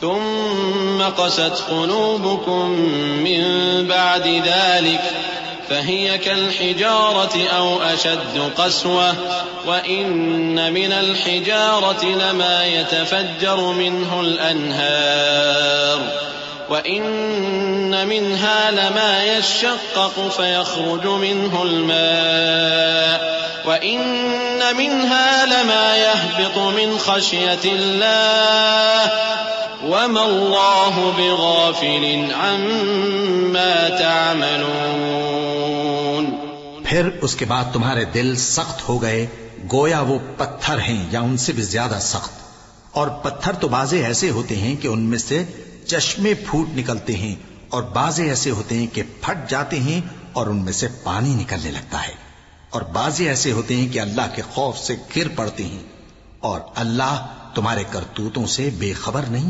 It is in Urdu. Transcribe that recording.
ثم قست قلوبكم من بعد ذلك فهي كالحجارة أو أشد قسوة وإن من الحجارة لما يتفجر منه الأنهار وإن منها لما يشقق فيخرج منه الماء وإن منها لما يهبط من خشية الله وما الله بغافل عما تعملون. پھر اس کے بعد تمہارے دل سخت ہو گئے گویا وہ پتھر ہیں یا ان سے بھی زیادہ سخت. اور پتھر تو بعضے ایسے ہوتے ہیں کہ ان میں سے چشمے پھوٹ نکلتے ہیں اور بعضے ایسے ہوتے ہیں کہ پھٹ جاتے ہیں اور ان میں سے پانی نکلنے لگتا ہے اور بعضے ایسے ہوتے ہیں کہ اللہ کے خوف سے گر پڑتے ہیں اور اللہ تمہارے کرتوتوں سے بے خبر نہیں.